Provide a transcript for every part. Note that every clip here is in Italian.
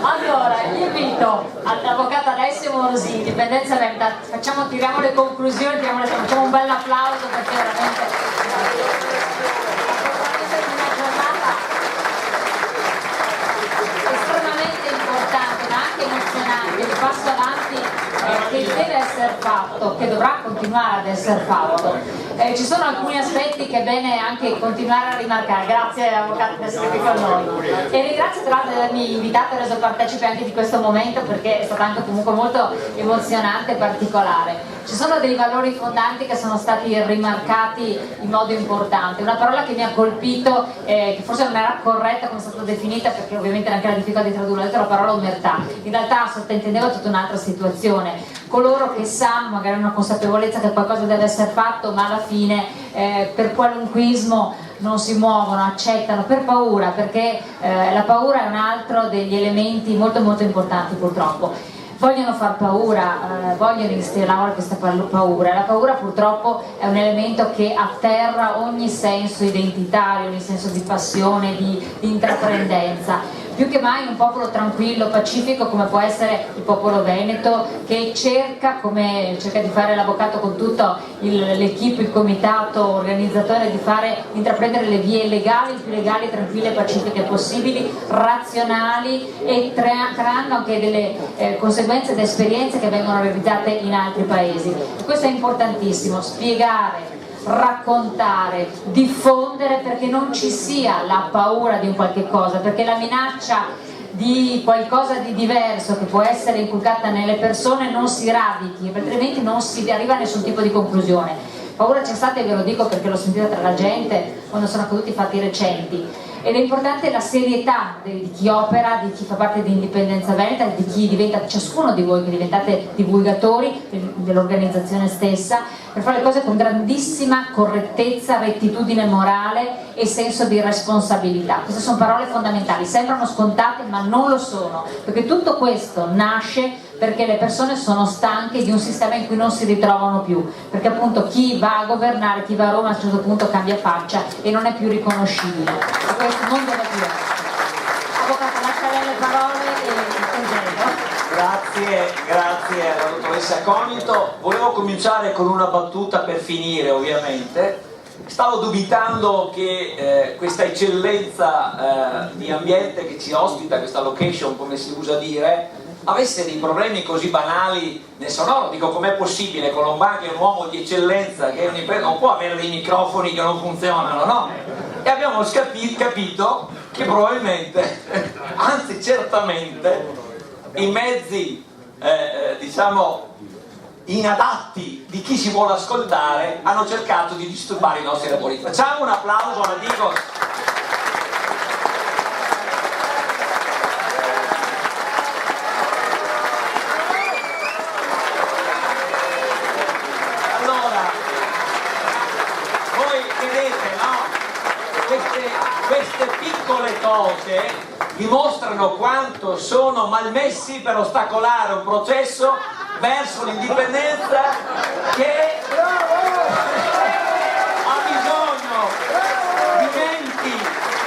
Allora, invito l'avvocato Alessio Morosini, Indipendenza Veneta, tiriamo le conclusioni, facciamo un bel applauso perché veramente una giornata estremamente importante ma anche emozionante, il passo avanti che deve essere fatto, che dovrà continuare ad essere fatto. Ci sono alcuni aspetti che è bene anche continuare a rimarcare. Grazie avvocato per essere qui con noi e ringrazio tra l'altro di avermi invitato e reso partecipe anche di questo momento perché è stato anche comunque molto emozionante e particolare. Ci sono dei valori fondanti che sono stati rimarcati in modo importante. Una parola che mi ha colpito, che forse non era corretta come è stata definita perché ovviamente era anche la difficoltà di tradurla, ho detto la parola omertà. In realtà sottintendeva tutta un'altra situazione. Coloro che sanno, magari una consapevolezza che qualcosa deve essere fatto, ma alla fine per qualunquismo non si muovono, accettano per paura, perché la paura è un altro degli elementi molto molto importanti purtroppo. Vogliono far paura, vogliono instillare questa paura. La paura purtroppo è un elemento che atterra ogni senso identitario, ogni senso di passione, di intraprendenza. Più che mai in un popolo tranquillo, pacifico come può essere il popolo veneto, che cerca, come cerca di fare l'avvocato con tutto l'equipe, il comitato organizzatore, di intraprendere le vie legali, il più legali, tranquille e pacifiche possibili, razionali e creando anche delle conseguenze ed esperienze che vengono realizzate in altri paesi. E questo è importantissimo, spiegare, raccontare, diffondere perché non ci sia la paura di un qualche cosa, perché la minaccia di qualcosa di diverso che può essere inculcata nelle persone non si radichi, altrimenti non si arriva a nessun tipo di conclusione. Paura c'è stata e ve lo dico perché l'ho sentita tra la gente quando sono accaduti fatti recenti. Ed è importante la serietà di chi opera, di chi fa parte di Indipendenza Veneta, di chi diventa, ciascuno di voi che diventate divulgatori dell'organizzazione stessa, per fare le cose con grandissima correttezza, rettitudine morale e senso di responsabilità. Queste sono parole fondamentali, sembrano scontate ma non lo sono, perché tutto questo nasce perché le persone sono stanche di un sistema in cui non si ritrovano più, perché appunto chi va a governare, chi va a Roma a un certo punto cambia faccia e non è più riconoscibile, e questo non deve più essere. Avvocato, lascia lei le parole e Grazie alla dottoressa Cognito. Volevo cominciare con una battuta per finire, ovviamente. Stavo dubitando che questa eccellenza di ambiente che ci ospita, questa location come si usa dire, avesse dei problemi così banali nel sonoro. Dico, com'è possibile? Colombani è un uomo di eccellenza che non può avere dei microfoni che non funzionano, no? E abbiamo capito che probabilmente, anzi certamente, i mezzi diciamo inadatti di chi si vuole ascoltare hanno cercato di disturbare i nostri lavori. Facciamo un applauso alla Digos. Queste piccole cose dimostrano quanto sono malmessi per ostacolare un processo verso l'indipendenza che ha bisogno di menti,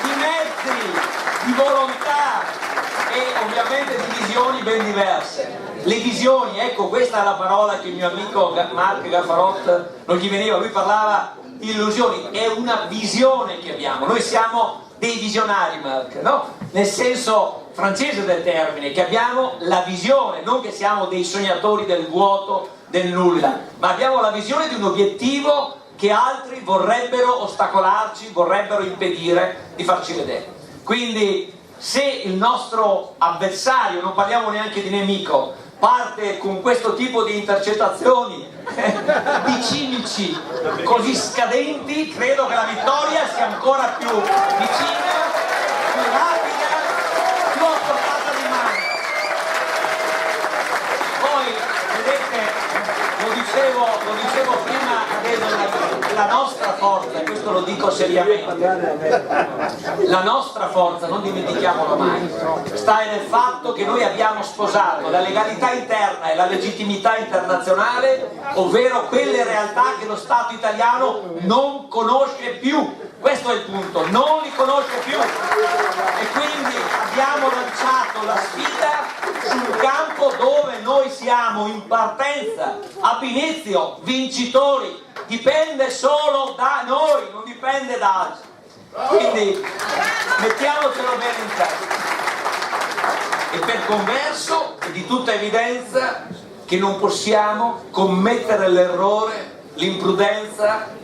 di mezzi, di volontà e ovviamente di visioni ben diverse. Le visioni, ecco, questa è la parola che il mio amico Marc Gaffarot non gli veniva, lui parlava di illusioni, è una visione che abbiamo, noi siamo dei visionari, Marc, no? Nel senso francese del termine, che abbiamo la visione, non che siamo dei sognatori del vuoto, del nulla, ma abbiamo la visione di un obiettivo che altri vorrebbero ostacolarci, vorrebbero impedire di farci vedere. Quindi se il nostro avversario, non parliamo neanche di nemico, parte con questo tipo di intercettazioni di cinici così scadenti, credo che la vittoria sia ancora più vicina, più rapida, più a portata di mano. Poi vedete, lo dicevo prima, la nostra forza, e questo lo dico seriamente, la nostra forza, non dimentichiamolo mai, sta nel fatto che noi abbiamo sposato la legalità interna e la legittimità internazionale, ovvero quelle realtà che lo Stato italiano non conosce più. Questo è il punto, non li conosce più, e quindi abbiamo lanciato la sfida sul campo dove noi siamo in partenza, ab inizio, vincitori. Dipende solo da noi, non dipende da altri. Quindi mettiamocelo bene in testa. E per converso è di tutta evidenza che non possiamo commettere l'errore, l'imprudenza,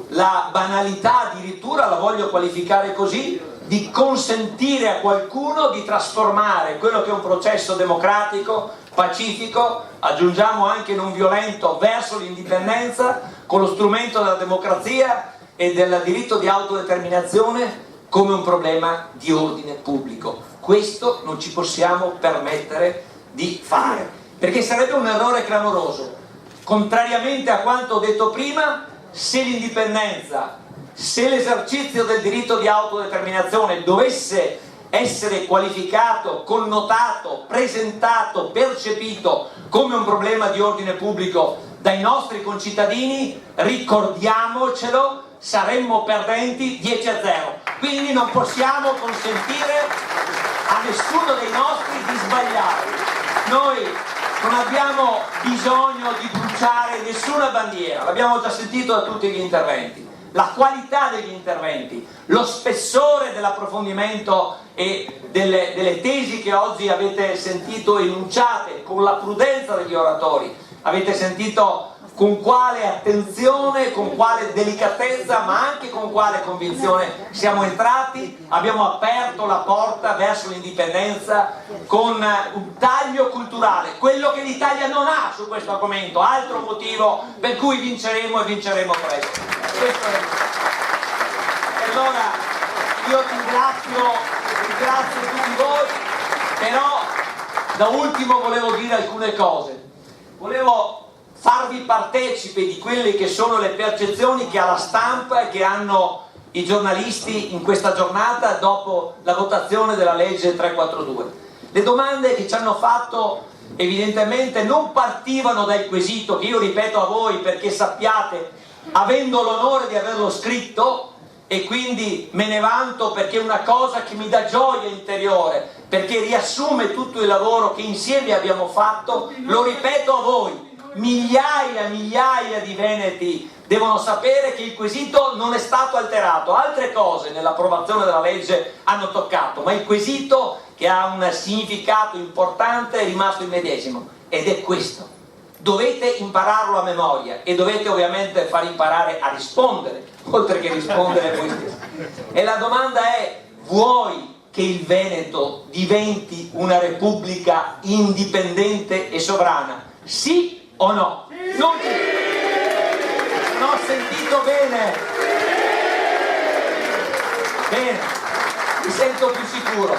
la banalità, addirittura la voglio qualificare così, di consentire a qualcuno di trasformare quello che è un processo democratico, pacifico, aggiungiamo anche non violento, verso l'indipendenza, con lo strumento della democrazia e del diritto di autodeterminazione, come un problema di ordine pubblico. Questo non ci possiamo permettere di fare, perché sarebbe un errore clamoroso. Contrariamente a quanto ho detto prima, se l'indipendenza, se l'esercizio del diritto di autodeterminazione dovesse essere qualificato, connotato, presentato, percepito come un problema di ordine pubblico dai nostri concittadini, ricordiamocelo, saremmo perdenti 10-0. Quindi non possiamo consentire a nessuno dei nostri di sbagliare. Noi non abbiamo bisogno di bruciare nessuna bandiera, l'abbiamo già sentito da tutti gli interventi. La qualità degli interventi, lo spessore dell'approfondimento e delle tesi che oggi avete sentito enunciate, con la prudenza degli oratori, avete sentito con quale attenzione, con quale delicatezza, ma anche con quale convinzione siamo entrati, abbiamo aperto la porta verso l'indipendenza con un taglio culturale, quello che l'Italia non ha su questo argomento, altro motivo per cui vinceremo e vinceremo presto. Questo è. E allora io ringrazio tutti voi, però da ultimo volevo dire alcune cose. Volevo farvi partecipe di quelle che sono le percezioni che ha la stampa e che hanno i giornalisti in questa giornata dopo la votazione della legge 342. Le domande che ci hanno fatto evidentemente non partivano dal quesito che io ripeto a voi perché sappiate, avendo l'onore di averlo scritto, e quindi me ne vanto perché è una cosa che mi dà gioia interiore, perché riassume tutto il lavoro che insieme abbiamo fatto, lo ripeto a voi. Migliaia di veneti devono sapere che il quesito non è stato alterato. Altre cose nell'approvazione della legge hanno toccato, ma il quesito, che ha un significato importante, è rimasto il medesimo, ed è questo. Dovete impararlo a memoria e dovete ovviamente far imparare a rispondere, oltre che rispondere voi stessi. E la domanda è: vuoi che il Veneto diventi una repubblica indipendente e sovrana? Sì o no? Non ho sentito bene. Bene, mi sento più sicuro.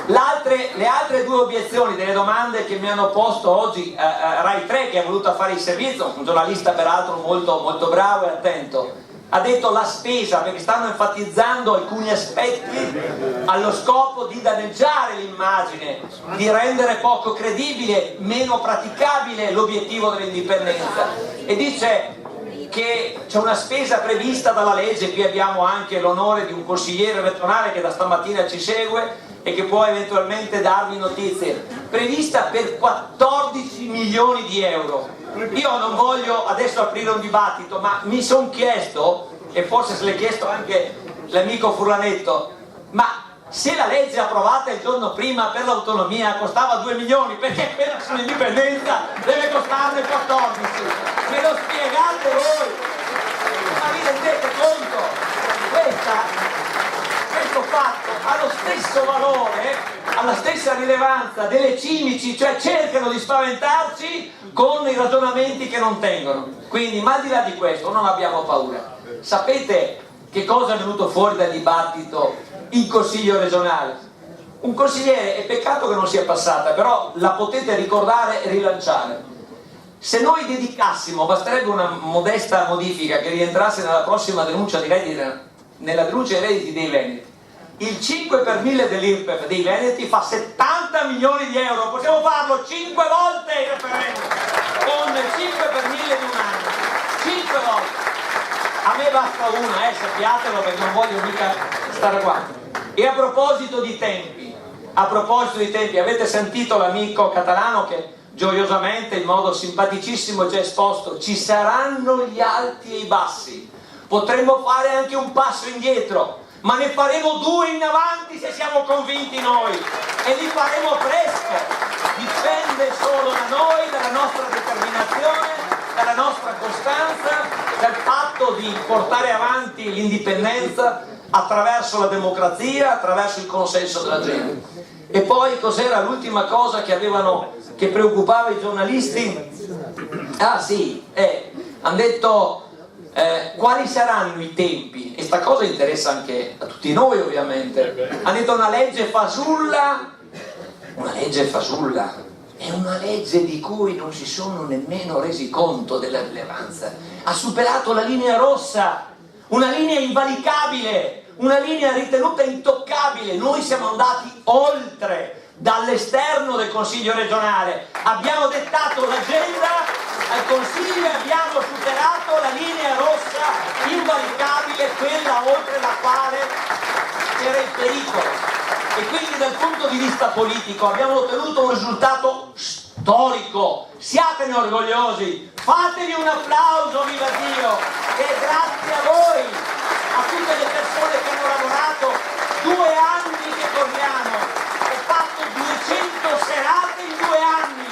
Le altre due obiezioni delle domande che mi hanno posto oggi Rai 3, che ha voluto fare il servizio, un giornalista peraltro molto bravo e attento, ha detto la spesa, perché stanno enfatizzando alcuni aspetti allo scopo di danneggiare l'immagine, di rendere poco credibile, meno praticabile l'obiettivo dell'indipendenza, e dice che c'è una spesa prevista dalla legge. Qui abbiamo anche l'onore di un consigliere regionale che da stamattina ci segue e che può eventualmente darvi notizie, prevista per 14 milioni di euro. Io non voglio adesso aprire un dibattito, ma mi sono chiesto, e forse se l'è chiesto anche l'amico Furlanetto, ma se la legge approvata il giorno prima per l'autonomia costava 2 milioni, perché quella sull'indipendenza deve costarne 14? Me lo spiegate voi? Ma vi rendete conto? Questo fatto ha lo stesso valore, ha la stessa rilevanza delle cimici, cioè cercano di spaventarci con i ragionamenti che non tengono. Quindi, ma al di là di questo, non abbiamo paura. Sapete che cosa è venuto fuori dal dibattito in Consiglio regionale? Un consigliere, è peccato che non sia passata, però la potete ricordare e rilanciare. Se noi dedicassimo, basterebbe una modesta modifica che rientrasse nella prossima denuncia di redditi, nella denuncia dei redditi dei veneti, il 5 per 1000 dell'IRPEF dei veneti fa 70 milioni di euro. Possiamo farlo 5 volte il referendum con 5 per 1000 di un anno, 5 volte. A me basta basta una, sappiatelo, perché non voglio mica stare qua. E a proposito di tempi, avete sentito l'amico catalano che gioiosamente, in modo simpaticissimo, ci ha esposto: ci saranno gli alti e i bassi, potremmo fare anche un passo indietro, ma ne faremo due in avanti se siamo convinti noi, e li faremo presto. Dipende solo da noi, dalla nostra determinazione, dalla nostra costanza, dal fatto di portare avanti l'indipendenza attraverso la democrazia, attraverso il consenso della gente. E poi cos'era l'ultima cosa che preoccupava i giornalisti? Ah sì, hanno detto quali saranno i tempi, e sta cosa interessa anche a tutti noi ovviamente. Hanno detto una legge fasulla, è una legge di cui non si sono nemmeno resi conto della rilevanza, ha superato la linea rossa, una linea invalicabile, una linea ritenuta intoccabile. Noi siamo andati oltre, dall'esterno del Consiglio regionale, abbiamo dettato l'agenda al Consiglio e abbiamo superato la linea rossa invalicabile, quella oltre la quale c'era il pericolo. E quindi dal punto di vista politico abbiamo ottenuto un risultato storico. Siatene orgogliosi, fatevi un applauso, viva Dio, e grazie a voi, a tutte le persone che hanno lavorato 2 anni che corriamo. Ho fatto 200 serate in 2 anni,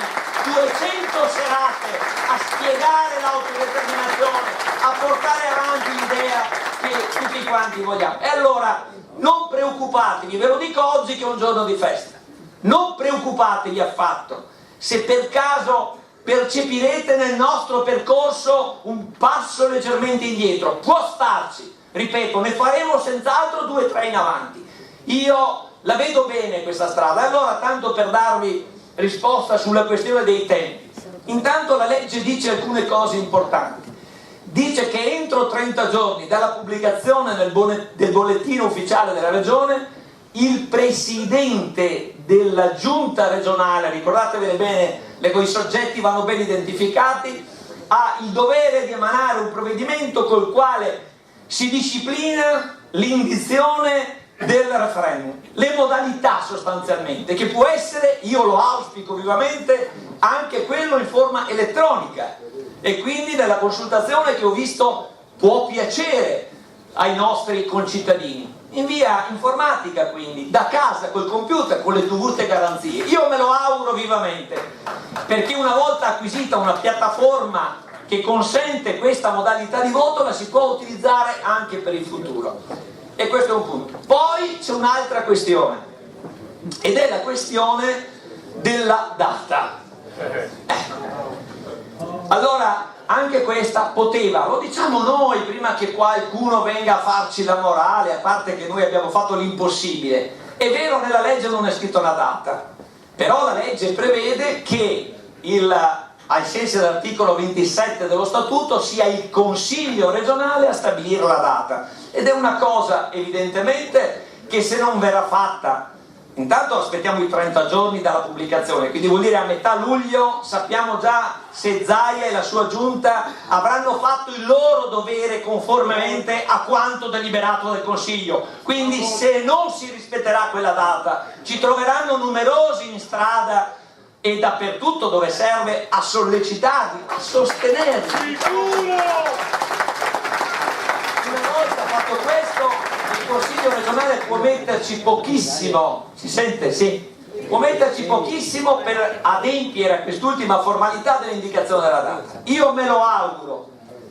200 serate a spiegare l'autodeterminazione, a portare avanti l'idea che tutti quanti vogliamo. E allora non preoccupatevi, ve lo dico oggi che è un giorno di festa, non preoccupatevi affatto se per caso percepirete nel nostro percorso un passo leggermente indietro. Può starci, ripeto, ne faremo senz'altro 2 o 3 in avanti. Io la vedo bene questa strada. Allora, tanto per darvi risposta sulla questione dei tempi, intanto la legge dice alcune cose importanti. Dice che entro 30 giorni dalla pubblicazione del bollettino ufficiale della regione, il presidente della giunta regionale, ricordatevene bene, i soggetti vanno ben identificati, ha il dovere di emanare un provvedimento col quale si disciplina l'indizione del referendum, le modalità sostanzialmente, che può essere, io lo auspico vivamente, anche quello in forma elettronica, e quindi della consultazione che ho visto può piacere ai nostri concittadini, in via informatica, quindi da casa col computer, con le dovute garanzie. Io me lo auguro vivamente, perché una volta acquisita una piattaforma che consente questa modalità di voto, la si può utilizzare anche per il futuro, e questo è un punto. Poi c'è un'altra questione, ed è la questione della data. Allora, anche questa poteva, lo diciamo noi prima che qualcuno venga a farci la morale, a parte che noi abbiamo fatto l'impossibile. È vero, nella legge non è scritta una data, però la legge prevede che ai sensi dell'articolo 27 dello statuto sia il Consiglio regionale a stabilire la data, ed è una cosa evidentemente che, se non verrà fatta, intanto aspettiamo i 30 giorni dalla pubblicazione, quindi vuol dire a metà luglio sappiamo già se Zaia e la sua giunta avranno fatto il loro dovere conformemente a quanto deliberato dal Consiglio. Quindi se non si rispetterà quella data, ci troveranno numerosi in strada e dappertutto dove serve a sollecitarli, a sostenerli. Una volta fatto questo, il Consiglio regionale può metterci pochissimo, si sente? Sì? Può metterci pochissimo per adempiere a quest'ultima formalità dell'indicazione della data. Io me lo auguro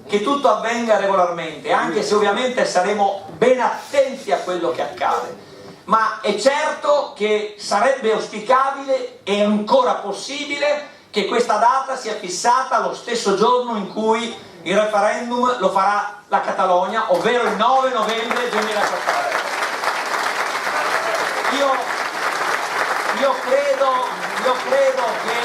che tutto avvenga regolarmente, anche se ovviamente saremo ben attenti a quello che accade. Ma è certo che sarebbe auspicabile e ancora possibile che questa data sia fissata lo stesso giorno in cui il referendum lo farà la Catalogna, ovvero il 9 novembre 2014. Io credo che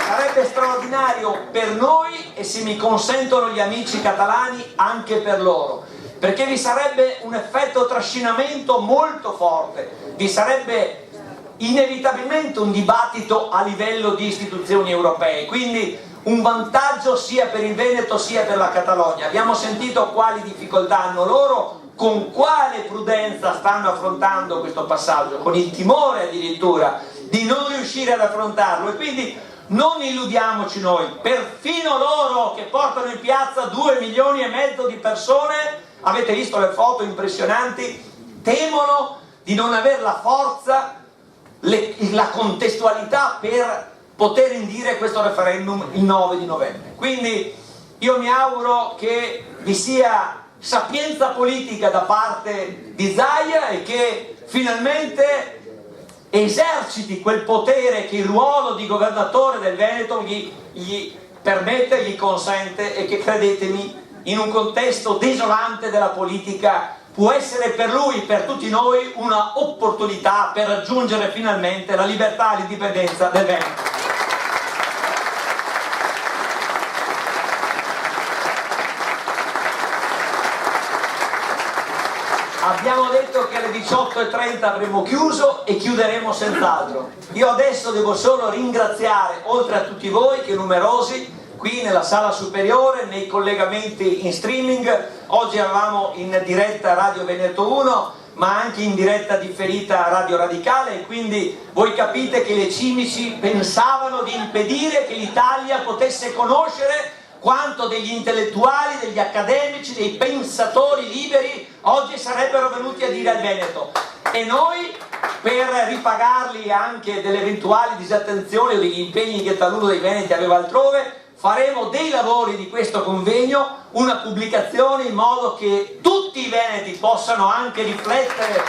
sarebbe straordinario per noi, e se mi consentono gli amici catalani anche per loro, perché vi sarebbe un effetto trascinamento molto forte, vi sarebbe inevitabilmente un dibattito a livello di istituzioni europee, quindi un vantaggio sia per il Veneto sia per la Catalogna. Abbiamo sentito quali difficoltà hanno loro, con quale prudenza stanno affrontando questo passaggio, con il timore addirittura di non riuscire ad affrontarlo, e quindi non illudiamoci noi, perfino loro che portano in piazza 2,5 milioni di persone, avete visto le foto impressionanti, temono di non avere la forza, la contestualità per poter indire questo referendum il 9 di novembre. Quindi io mi auguro che vi sia sapienza politica da parte di Zaia e che finalmente eserciti quel potere che il ruolo di governatore del Veneto gli permette, gli consente, e che, credetemi, in un contesto desolante della politica può essere per lui, per tutti noi, una opportunità per raggiungere finalmente la libertà e l'indipendenza del Veneto. Abbiamo detto che alle 18:30 avremmo chiuso e chiuderemo senz'altro. Io adesso devo solo ringraziare, oltre a tutti voi che numerosi, qui nella sala superiore, nei collegamenti in streaming, oggi eravamo in diretta Radio Veneto 1, ma anche in diretta differita Radio Radicale, e quindi voi capite che le cimici pensavano di impedire che l'Italia potesse conoscere quanto degli intellettuali, degli accademici, dei pensatori liberi oggi sarebbero venuti a dire al Veneto. E noi, per ripagarli anche delle eventuali disattenzioni o degli impegni che taluno dei veneti aveva altrove, faremo dei lavori di questo convegno, una pubblicazione in modo che tutti i veneti possano anche riflettere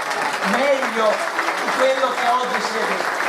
meglio su quello che oggi si è detto.